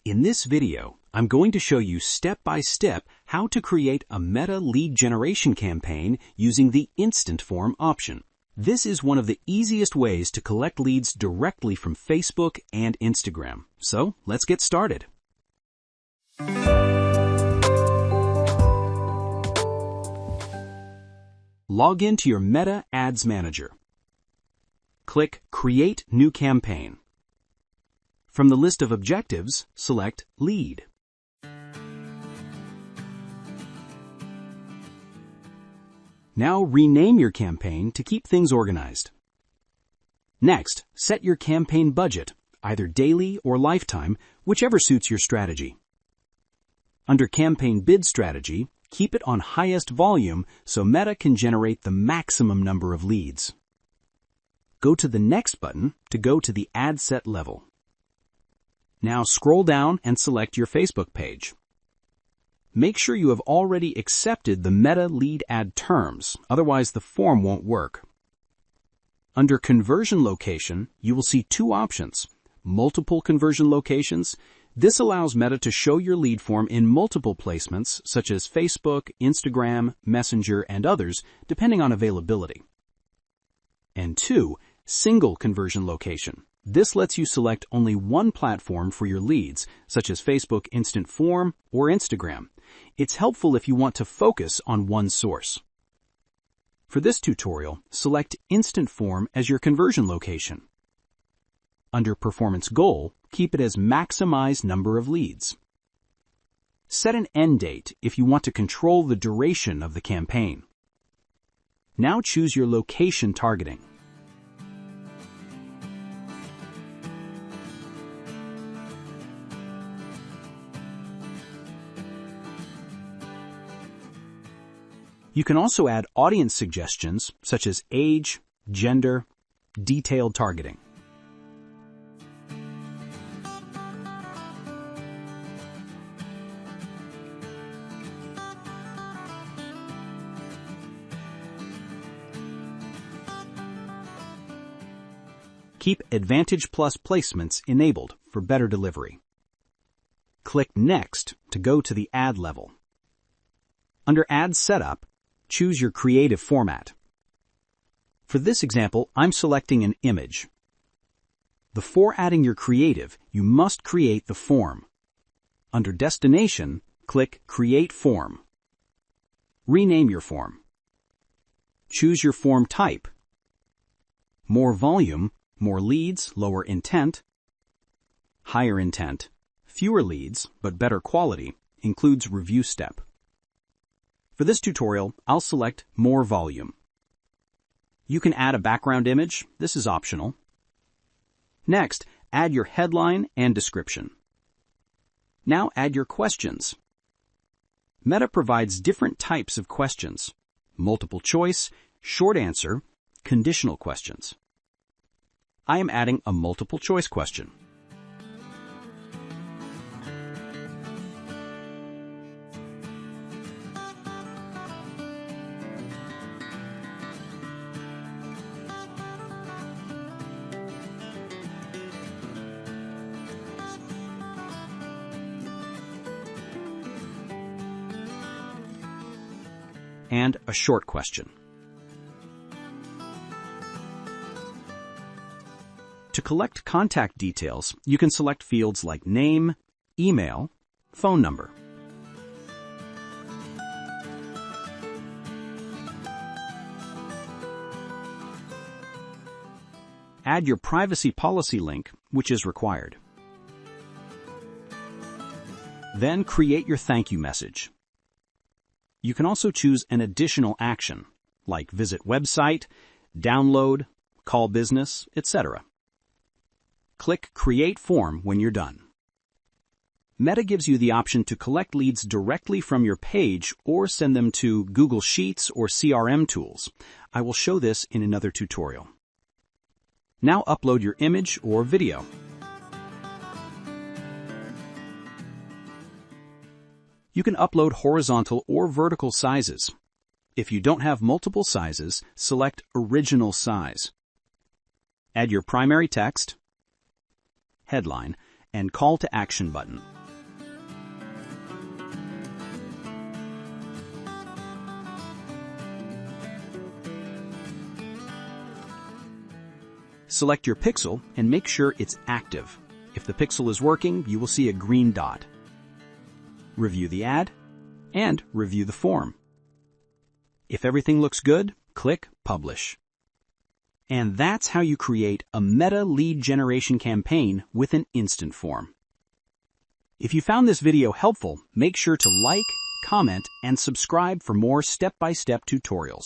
In this video, I'm going to show you step-by-step how to create a Meta lead generation campaign using the Instant Form option. This is one of the easiest ways to collect leads directly from Facebook and Instagram. So let's get started. Log into your Meta Ads Manager. Click Create New Campaign. From the list of objectives, select Lead. Now rename your campaign to keep things organized. Next, set your campaign budget, either daily or lifetime, whichever suits your strategy. Under Campaign Bid Strategy, keep it on highest volume so Meta can generate the maximum number of leads. Go to the Next button to go to the ad set level. Now scroll down and select your Facebook page. Make sure you have already accepted the Meta lead ad terms, otherwise the form won't work. Under Conversion Location, you will see two options: Multiple Conversion Locations. This allows Meta to show your lead form in multiple placements, such as Facebook, Instagram, Messenger, and others, depending on availability. And two, Single Conversion Location. This lets you select only one platform for your leads, such as Facebook Instant Form or Instagram. It's helpful if you want to focus on one source. For this tutorial, select Instant Form as your conversion location. Under Performance Goal, keep it as Maximize Number of Leads. Set an end date if you want to control the duration of the campaign. Now choose your location targeting. You can also add audience suggestions such as age, gender, detailed targeting. Keep Advantage Plus placements enabled for better delivery. Click Next to go to the ad level. Under Ad Setup, choose your creative format. For this example, I'm selecting an image. Before adding your creative, you must create the form. Under Destination, click Create Form. Rename your form. Choose your form type. More volume, more leads, lower intent. Higher intent, fewer leads, but better quality, includes review step. For this tutorial, I'll select More Volume. You can add a background image. This is optional. Next, add your headline and description. Now add your questions. Meta provides different types of questions: multiple choice, short answer, conditional questions. I am adding a multiple choice question. And a short question. To collect contact details, you can select fields like name, email, phone number. Add your privacy policy link, which is required. Then create your thank you message. You can also choose an additional action, like visit website, download, call business, etc. Click Create Form when you're done. Meta gives you the option to collect leads directly from your page or send them to Google Sheets or CRM tools. I will show this in another tutorial. Now upload your image or video. You can upload horizontal or vertical sizes. If you don't have multiple sizes, select Original Size. Add your primary text, headline, and call to action button. Select your pixel and make sure it's active. If the pixel is working, you will see a green dot. Review the ad and review the form. If everything looks good, click Publish. And that's how you create a meta lead generation campaign with an instant form. If you found this video helpful, make sure to like, comment, and subscribe for more step-by-step tutorials.